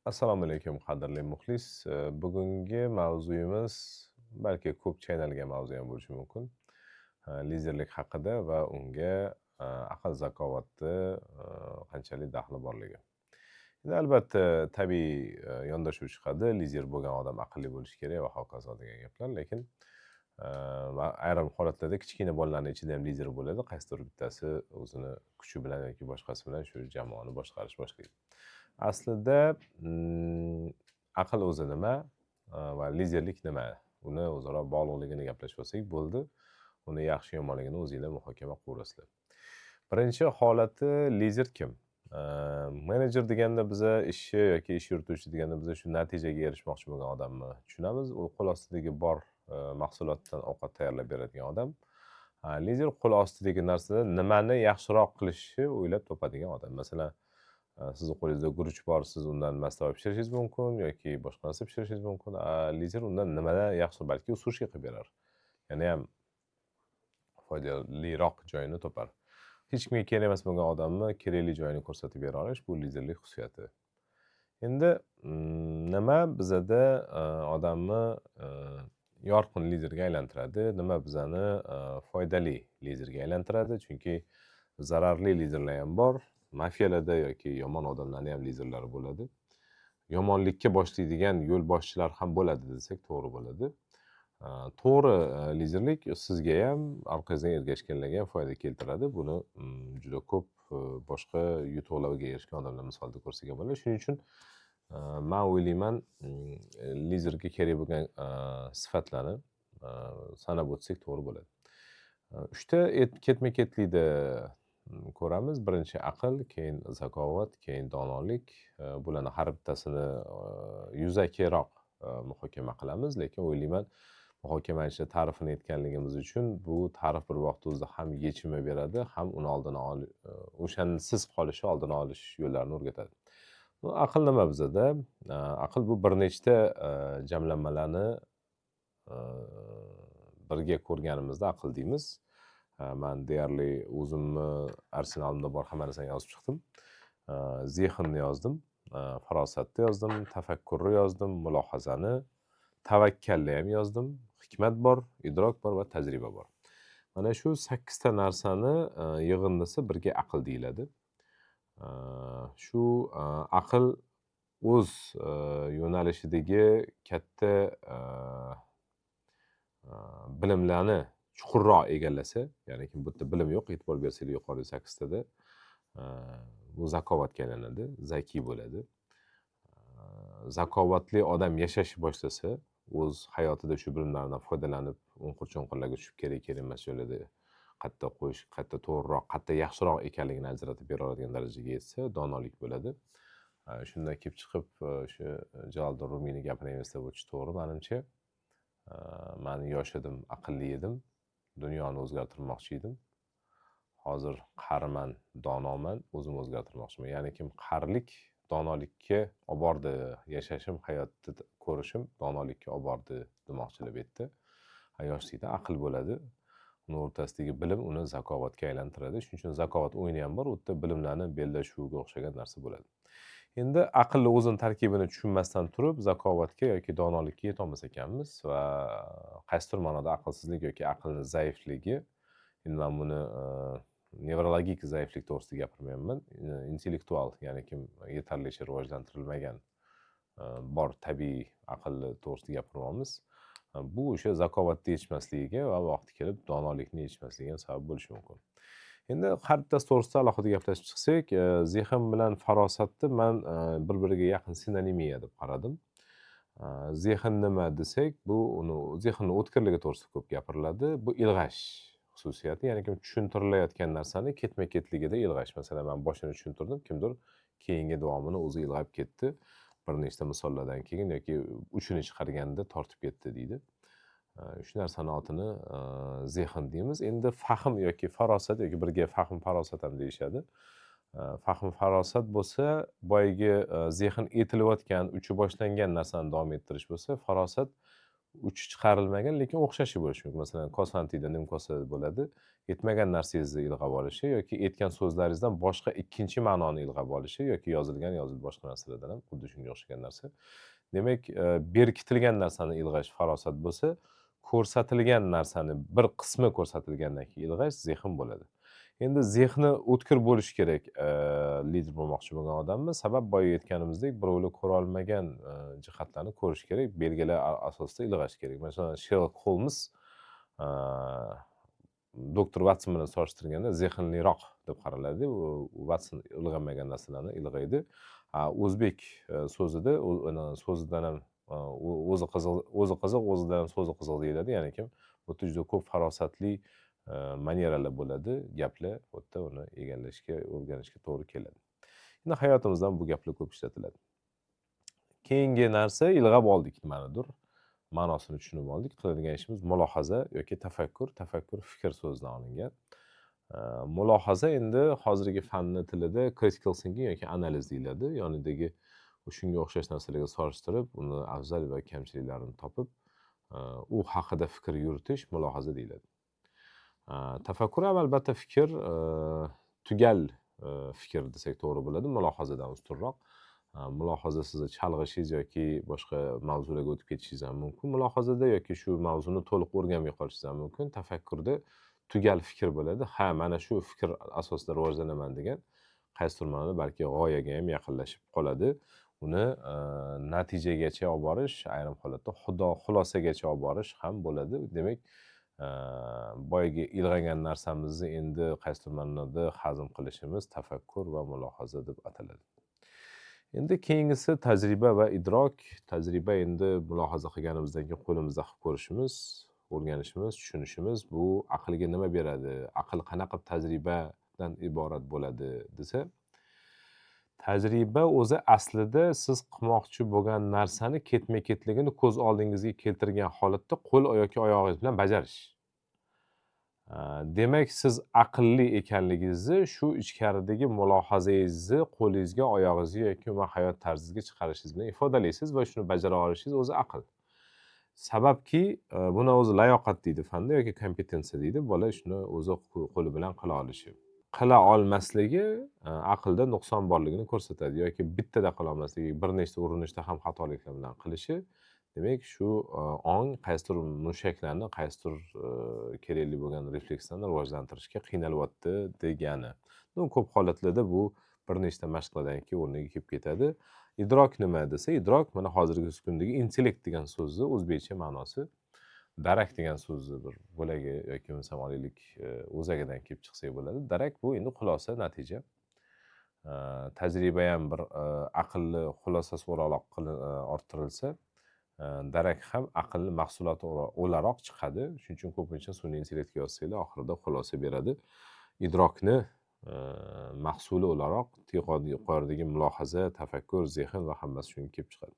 Assalomu alaykum, qadrli muxlis. Bugungi mavzuyimiz balki ko'p chaynalgan mavzu ham bo'lishi mumkin. Liderlik haqida va unga aql zakovatni qanchalik daxli borligi. Endi albatta tabiiy yondashuv chiqadi. Lider bo'lgan odam aqlli bo'lishi kerak va hokazo degan gaplar. Lekin va ayrim holatlarda kichkina bolalarning ichida ham lider bo'ladi. Qaysidir bittasi o'zini kuchi bilan yoki boshqasi bilan shu jamoani boshqarish boshlaydi. Aslida aql o'zi nima va liderlik nima? Uni o'zaro bog'liqligini gaplashib olsak bo'ldi. Uni yaxshi yomonligini o'zinglar muhokama qilaverasizlar. Birinchi holati lider kim? Menejer deganda biza ishchi yoki ish yurituvchi deganda biza shu natijaga erishmoqchi bo'lgan odamni tushunamiz. U qo'l ostidagi bor mahsulotdan ovqat tayyorlab beradigan odam. Lider qo'l ostidagi narsada nimani yaxshiroq qilishni o'ylab topadigan odam. Masalan, sizni qo'lingizda guruch bor, siz undan mastava pishirishingiz mumkin yoki boshqa narsa pishirishingiz mumkin. Lider undan nimadan yaxshi, balki u sushi qilib berar. Yanayam foydaliroq joyini topar. Hech kimga kerak emas bo'lgan odamni kerakli joyini ko'rsatib bera olish bu liderlik xususiyati. Endi nima bizada odamni yorqin liderga aylantiradi, nima bizani foydali liderga aylantiradi? Chunki zararli liderlar ham bor, mafiyalarda yoki yomon odamlarning ham liderlari bo'ladi. Yomonlikka boshlaydigan yo'lboshchilar ham bo'ladi desak to'g'ri bo'ladi. To'g'ri liderlik sizga ham, orqangizdan ergashganlarga ham foyda keltiradi. Buni juda ko'p boshqa yutuqlarga erishgan odamlar misolida ko'rsak ham bo'ladi. Shuning uchun men o'ylayman, liderga kerak bo'lgan sifatlarni sanab o'tsak to'g'ri bo'ladi. Uchta ketma-ketlikda ko'ramiz. Birinchi aql, keyin zakovat, keyin donolik. Bularni har bittasini yuzakiroq muhokama qilamiz, lekin o'ylayman, muhokama ichida ta'rifini aytganligimiz uchun bu ta'rif bir vaqt o'zida ham yechimi beradi, ham uni oldini o'shansiz qolishi oldini olish yo'llarini o'rgatadi. Aql nima bizada? Aql bu bir nechta jamlanmalarni birga ko'rganimizda aql deymiz. Men deyarli o'zimni arsenalimda bor hamma narsani yozib chiqdim. Zehnni yozdim, farosatni yozdim, tafakkurni yozdim, mulohazani, tavakkalni ham yozdim. Hikmat bor, idrok bor va tajriba bor. Mana shu 8 ta narsani yig'indisi birga aql deyiladi. Shu aql o'z yo'nalishidagi katta bilimlarni chuqurroq egallasa, ya'ni bu yerda bilim yo'q, e'tibor bersangiz yuqori 8 tada bu zakovatga aylanadi, zakiy bo'ladi. Zakovatli odam yashashni boshlasa, o'z hayotida shu bilimlardan foydalanib, unqir-chunqirlarga tushib kerak emas joylarda qayerda qo'yish, qayerda to'g'riroq, qayerda yaxshiroq ekanligini ajratib bera oladigan darajaga yetsa, donolik bo'ladi. Shundan kelib chiqib, o'sha Jaloliddin Rumiyning gapini eslab o'tish to'g'ri menimcha. Men yosh edim, aqlli edim, dunyoni o'zgartirmoqchi edim. Hozir qariman, donoman, o'zimni o'zgartirmoqchiman. Ya'ni kim qarilik donolikka olib bordi, yashashim, hayotni ko'rishim donolikka olib bordi demoqchilar bu yerda. Yoshlikda aql bo'ladi. Uni o'rtasidagi bilim uni zakovatga aylantiradi. Shuning uchun zakovat o'yini ham bor, u yerda bilimlarni bellashuviga o'xshagan narsa bo'ladi. Endi aqlni o'zini tarkibini tushunmasdan turib, zakovatga yoki donolikka yetolmas ekanmiz va qaysidir ma'noda aqlsizlik yoki aqlni zaifligi, endi men buni nevrologik zaiflik to'g'risida gapirmayapman, intellektual, ya'ni kim yetarlicha rivojlantirilmagan bor tabiiy aqlni to'g'risida gapiryapmiz. Bu o'sha zakovatni yetishmasligiga va vaqti kelib donolikni yetishmasligiga sabab bo'lishi mumkin. Endi har bittasi to'g'risida alohida gaplashib chiqsak, zehn bilan farosatni men bir-biriga yaqin sinonimiya deb qaradim. Zehn nima desak, bu zehnning o'tkirligi to'g'risida ko'p gapiriladi. Bu ilg'ash xususiyati, ya'ni tushuntirilayotgan narsani ketma-ketligida ilg'ash. Masalan, men boshini tushuntirdim, kimdir keyingi davomini o'zi ilg'ab ketdi. Bir nechta misollardan keyin yoki uchini chiqarganda tortib ketdi deydi. Shu narsani otini zehn deymiz. Endi fahm yoki farosat yoki birga fahm farosat ham deyishadi. Fahm farosat bo'lsa, boyagi zehn etilayotgan, uchi boshlangan narsani davom ettirish bo'lsa, farosat uchi chiqarilmagan, lekin o'xshashi bo'lishi mumkin. Masalan, kosantiyda nimkosa bo'ladi. Yetmagan narsangizni ilg'ab olishi yoki aytgan so'zlaringizdan boshqa ikkinchi ma'noni ilg'ab olishi yoki yozilib boshqa narsalardan ham xuddi shunga o'xshagan narsa. Demak, berkitilgan narsani ilg'ash farosat bo'lsa, ko'rsatilgan narsani bir qismi ko'rsatilgandan keyin ilg'ash zehn bo'ladi. Endi zehni o'tkir bo'lishi kerak, lider bo'lmoqchi bo'lgan odamni. Sabab boya aytganimizdek, birovlar ko'rolmagan jihatlarni ko'rish kerak, belgilar asosida ilg'ash kerak. Masalan, Sherlok Holms doktor Watson bilan solishtirganda zehnliroq deb qaraladi. Watson ilg'amagan narsalarni ilg'aydi. O'zbek so'zida so'zidan ham o'zi qiziq, o'zidan ham so'zi qiziq deyiladi. Ya'ni kim o'ta juda ko'p farosatli maneralar bo'ladi, gaplar, bu yerda uni egallashga, o'rganishga to'g'ri keladi. Endi hayotimizda ham bu gaplar ko'p ishlatiladi. Keyingi narsa ilg'ab oldik nimanidir, ma'nosini tushunib oldik. Qiladigan ishimiz mulohaza yoki tafakkur. Tafakkur fikr so'zidan olingan. Mulohaza endi hozirgi fanni tilida critical thinking yoki analiz deyiladi. Yonidagi shunga o'xshash narsalarga solishtirib, uni afzal va kamchiliklarini topib, u haqida fikr yuritish mulohaza deyiladi. Tafakkur ham albatta fikr, tugal fikr desak to'g'ri bo'ladi, mulohazadan ustunroq. Mulohaza sizni chalg'ishingiz yoki boshqa mavzularga o'tib ketishingiz ham mumkin mulohazada yoki shu mavzuni to'liq o'rganmay qolishingiz ham mumkin. Tafakkurda tugal fikr bo'ladi. Mana shu fikr asosida rivojlanaman degan qaysidir ma'noda balki g'oyaga ham yaqinlashib qoladi. Uni natijagacha olib borish, ayrim holatda xulosagacha olib borish ham bo'ladi. Demak, boyagi ilg'agan narsamizni endi qaysidir ma'noda hazm qilishimiz tafakkur va mulohaza deb ataladi. Endi keyingisi tajriba va idrok. Tajriba endi mulohaza qilganimizdan keyin qo'limizda qilib ko'rishimiz, o'rganishimiz, tushunishimiz. Bu aqlga nima beradi? Aql qanaqa tajribadan iborat bo'ladi desa, tajriba o'zi aslida siz qilmoqchi bo'lgan narsani ketma-ketligini ko'z oldingizga keltirgan holatda qo'l yoki oyog'ingiz bilan bajarish. Demak, siz aqlli ekanligingizni shu ichkaridagi mulohazangizni qo'lingizga, oyog'ingizga yoki hayot tarzingizga chiqarishingiz bilan ifodalaysiz va shuni bajara olishingiz o'zi aql. Sababki, buni o'zi layoqat deydi fanda yoki kompetensiya deydi. Bola shuni o'zi qo'li bilan qila olishi. Qila olmasligi aqlda nuqson borligini ko'rsatadi yoki bittada qila olmasligi, bir nechta urinishda ham xatoliklar bilan qilishi. Demak, shu ong qaysidir mushaklarni, qaysidir kerakli bo'lgan reflekslarni rivojlantirishga qiynalyapti degani. Ko'p holatlarda bu bir nechta mashqlardan keyin o'rniga kelib ketadi. Idrok nima desa, idrok mana hozirgi kundagi intellekt degan so'zni o'zbekcha ma'nosi darak degan so'zni bir bo'lagi yoki bo'lmasam olaylik o'zagidan kelib chiqsak bo'ladi. Darak bu endi xulosa, natija. Tajriba ham bir aqlli xulosasi o'roq orttirilsa, darak ham aqlli mahsuloti o'laroq chiqadi. Shuning uchun ko'pincha sun'iy intellektga yozsanglar, oxirida xulosa beradi. Idrokni mahsuli o'laroq yuqoridagi mulohaza, tafakkur, zehn va hammasi shunga kelib chiqadi.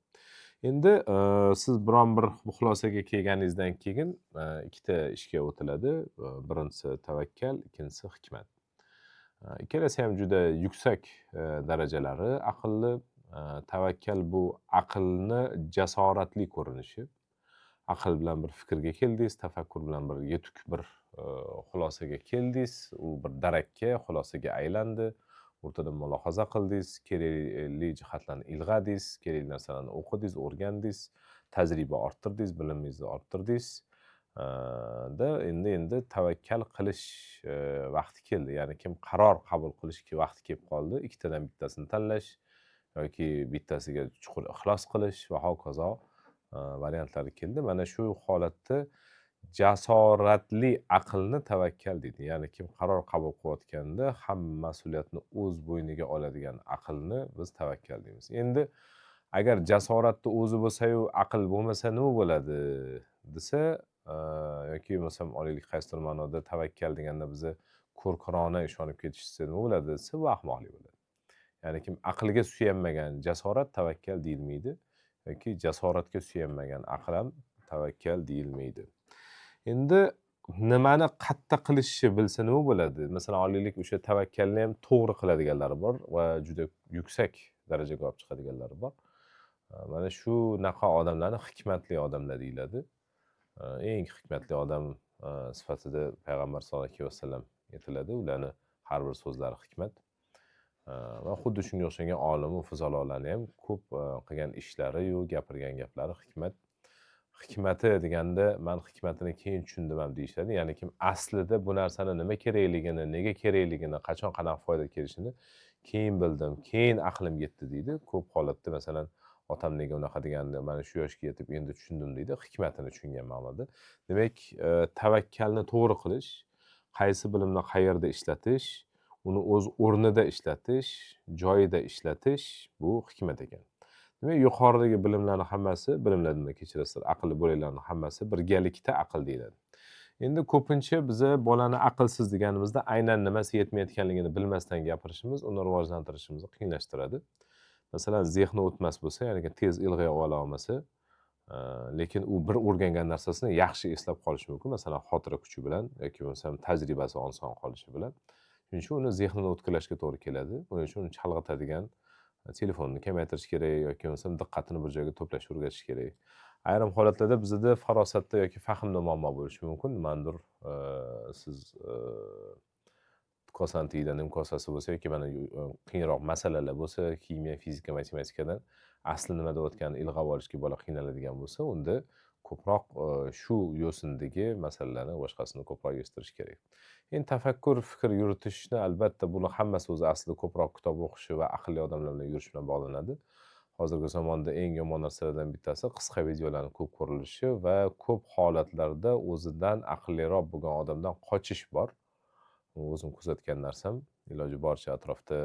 Endi siz biron bir xulosaga kelganingizdan keyin ikkita ishga o'tiladi. Birinchisi tavakkal, ikkinchisi hikmat. Ikkalasi ham juda yuksak darajalari aqlli. Tavakkal bu aqlni jasoratli ko'rinishi. Aql bilan bir fikrga keldingiz, tafakkur bilan bir yetuk bir xulosaga keldingiz, u bir darakka, xulosaga aylandi. O'rtada mulohaza qildingiz, kerakli jihatlarni ilg'adingiz, kerakli narsalarni o'qidingiz, o'rgandingiz, tajriba orttirdingiz, bilimingizni orttirdingiz. Endi tavakkal qilish vaqti keldi. Ya'ni kim qaror qabul qilishga vaqti kelib qoldi, ikkitadan bittasini tanlash yoki bittasiga chuqur ixlos qilish va hokazo variantlari keldi. Mana shu holatda jasoratli aqlni tavakkal deydi. Ya'ni kim qaror qabul qilayotganda hamma mas'uliyatni o'z bo'yniga oladigan aqlni biz tavakkal deymiz. Endi agar jasoratni o'zi bo'lsa-yu aql bo'lmasa nima bo'ladi desa, yoki bo'lmasam olaylik qaysidir ma'noda tavakkal deganda biza ko'rkirona ishonib ketishsa nima bo'ladi desa, bu ahmoqlik bo'ladi. Ya'ni kim aqlga suyanmagan jasorat tavakkal deyilmaydi yoki jasoratga suyanmagan aql ham tavakkal deyilmaydi. Endi nimani qatta qilishni bilsa nima bo'ladi? Masalan, olaylik o'sha tavakkalni ham to'g'ri qiladiganlari bor va juda yuksak darajaga olib chiqadiganlari bor. Mana shunaqa odamlarni hikmatli odamlar deyiladi. eng hikmatli odam sifatida payg'ambar sollallohu alayhi vasallam aytiladi. Ularni har bir so'zlari hikmat. Va xuddi shunga o'xshagan olimu fuzolarni ham ko'p qilgan ishlari-yu gapirgan gaplari hikmat. Hikmati deganda man hikmatini keyin tushundim ham deyishadi. Ya'ni kim aslida bu narsani nima kerakligini, nega kerakligini, qachon qanaqa foyda kelishini keyin bildim, keyin aqlim yetdi deydi. Ko'p holatda masalan otam nega unaqa degandi, mana shu yoshga yetib endi tushundim deydi, hikmatini tushungan ma'noda. Demak, tavakkalni to'g'ri qilish, qaysi bilimni qayerda ishlatish, uni o'z o'rnida ishlatish, joyida ishlatish bu hikmat ekan. Demak, yuqoridagi bilimlarni hammasi, bilimlar dedim, kechirasizlar, aqlli bo'laklarni hammasi birgalikda aql deyiladi. Endi ko'pincha biza bolani aqlsiz deganimizda aynan nimasi yetmayotganligini bilmasdan gapirishimiz uni rivojlantirishimizni qiyinlashtiradi. Masalan, zehni o'tmas bo'lsa, ya'ni tez ilg'ay ola olmasa, lekin u bir o'rgangan narsasini yaxshi eslab qolishi mumkin. Masalan, xotira kuchi bilan yoki bo'lmasam tajribasi oson qolishi bilan. Shuning uchun uni zehnini o'tkirlashga to'g'ri keladi. Buning uchun uni chalg'itadigan telefonni kamaytirish kerak yoki bo'lmasam diqqatini bir joyga to'plashga o'rgatish kerak. Ayrim holatlarda bizda farosatda yoki fahmda muammo bo'lishi mumkin. Nimadir siz kosani tiyida nim kosasi bo'lsa yoki mana qiyinroq masalalar bo'lsa, kimyo, fizika, matematikadan asli nima deyotganini ilg'ab olishga bola qiynaladigan bo'lsa, unda ko'proq shu yo'sindagi masalalarni boshqasini ko'proq eshitish kerak. Endi tafakkur, fikr yuritishni albatta bular hammasi o'zi aslida ko'proq kitob o'qishi va aqlli odamlar bilan yurish bilan bog'lanadi. Hozirgi zamonda eng yomon narsalardan bittasi qisqa videolarning ko'p ko'rilishi va ko'p holatlarda o'zidan aqlliroq bo'lgan odamdan qochish bor. O'zim kuzatgan narsam, iloji boricha atrofda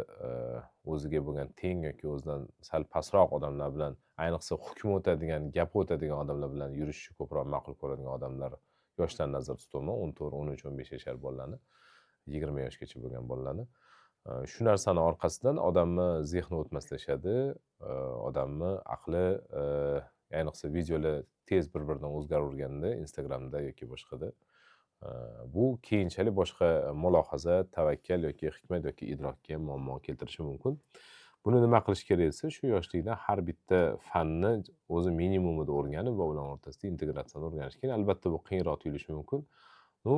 o'ziga bo'lgan teng yoki o'zidan sal pastroq odamlar bilan, ayniqsa hukm o'tadigan, gap o'tadigan odamlar bilan yurishni ko'proq ma'qul ko'radigan odamlar, yoshlarni nazarda tutyapman. 14, 13, 15 yashar bolalarni, 20 yoshgacha bo'lgan bolalarni. Shu narsani orqasidan odamni zehni o'tmaslashadi, odamni aqli, ayniqsa videolar tez bir-biridan o'zgaraverganda, Instagramda yoki boshqada, bu keyinchalik boshqa mulohaza, tavakkal yoki hikmat yoki idrokka muammo keltirishi mumkin. Buni nima qilish kerak desa, shu yoshlikda har bitta fanni o'zi minimumida o'rganib va ular o'rtasida integratsiyani o'rganish kerak. Albatta bu qiyinroq tuyulishi mumkin. Bu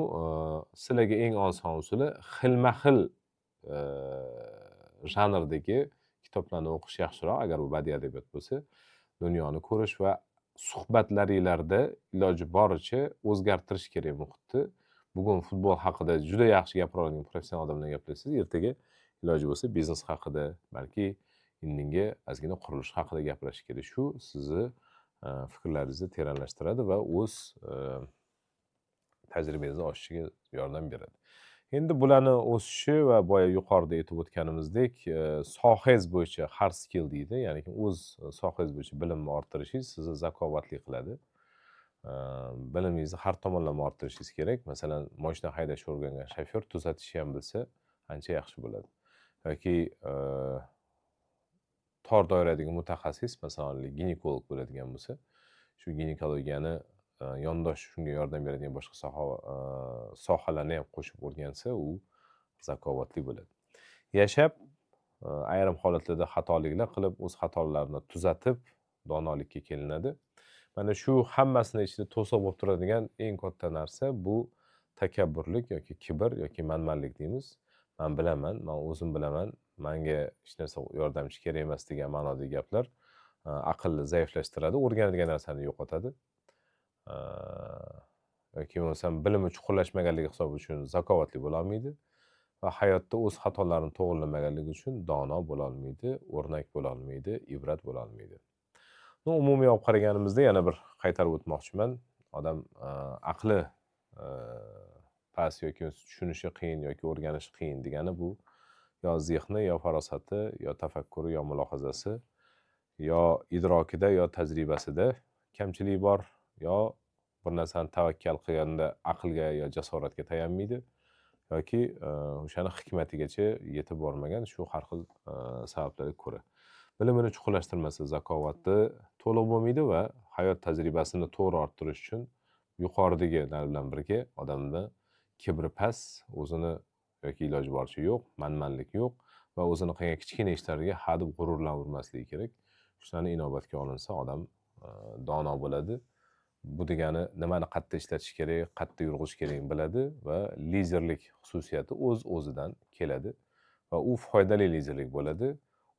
sizlarga eng oson usuli xilma-xil janrdagi kitoblarni o'qish yaxshiroq, agar u badiiy adabiyot bo'lsa, dunyoni ko'rish va suhbatlaringlarda iloji boricha o'zgartirish kerak muhitni. Bugun futbol haqida juda yaxshi gapira oladigan professional odam bilan gaplashsangiz, ertaga iloji bo'lsa biznes haqida, balki indinga ozgina qurilish haqida gapirish kerak. Shu sizni fikrlaringizni teranlashtiradi va o'z tajribangizni oshishiga yordam beradi. Endi bularni o'sishi va boya yuqorida aytib o'tganimizdek, sohangiz bo'yicha hard skill deydi, ya'ni o'z sohangiz bo'yicha bilimni orttirishingiz sizni zakovatli qiladi. Bilimingizni har tomonlama orttirishingiz kerak. Masalan, mashina haydashni o'rgangan shofyor tuzatishni ham bilsa, ancha yaxshi bo'ladi. Yoki tor doiradagi mutaxassis, masalan, ginekolog bo'ladigan bo'lsa, shu ginekologiyani yondosh shunga yordam beradigan boshqa sohalarni ham qo'shib o'rgansa, u zakovatli bo'ladi. Yashab, ayrim holatlarda xatoliklar qilib, o'z xatolarini tuzatib, donolikka kelinadi. Mana shu hammasini ichida to'siq bo'lib turadigan eng katta narsa bu takabburlik yoki kibr yoki manmanlik deymiz. Men bilaman, men o'zim bilaman, menga hech narsa yordamchi kerak emas degan ma'nodagi gaplar aqlni zaiflashtiradi, o'rganadigan narsani yo'qotadi. Yoki bo'lmasam bilimi chuqurlashmaganligi hisobi uchun zakovatli bo'la olmaydi va hayotda o'z xatolarini to'g'rilamaganligi uchun dono bo'la olmaydi, o'rnak bo'la olmaydi, ibrat bo'la olmaydi. Umumiy olib qaraganimizda yana bir qaytarib o'tmoqchiman. Odam aqli past yoki tushunishi qiyin yoki o'rganishi qiyin degani bu yo zehni, yo farosati, yo tafakkuri, yo mulohazasi, yo idrokida, yo tajribasida kamchilik bor, yo bir narsani tavakkal qilganda aqlga yo jasoratga tayanmaydi, yoki o'shani hikmatigacha yetib bormagan, shu har xil sabablarga ko'ra. Bilimini chuqurlashtirmasa, zakovatni to'liq bo'lmaydi va hayot tajribasini to'g'ri orttirish uchun yuqoridagilar bilan birga odamda kibri past, o'zini yoki iloji boricha yo'q, manmanlik yo'q va o'zini qilgan kichkina ishlariga hadeb g'ururlanmasligi kerak. Shularni inobatga olinsa, odam dono bo'ladi. bu degani nimani qayerda ishlatish kerak, qayerda yurg'ish kerakligini biladi va lizerlik xususiyati o'z-o'zidan keladi va u foydali lizerlik bo'ladi.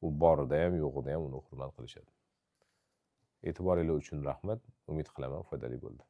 U borida ham, yo'g'ida ham uni hurmat qilishadi. E'tiboringiz uchun rahmat. Umid qilaman foydali bo'ldi.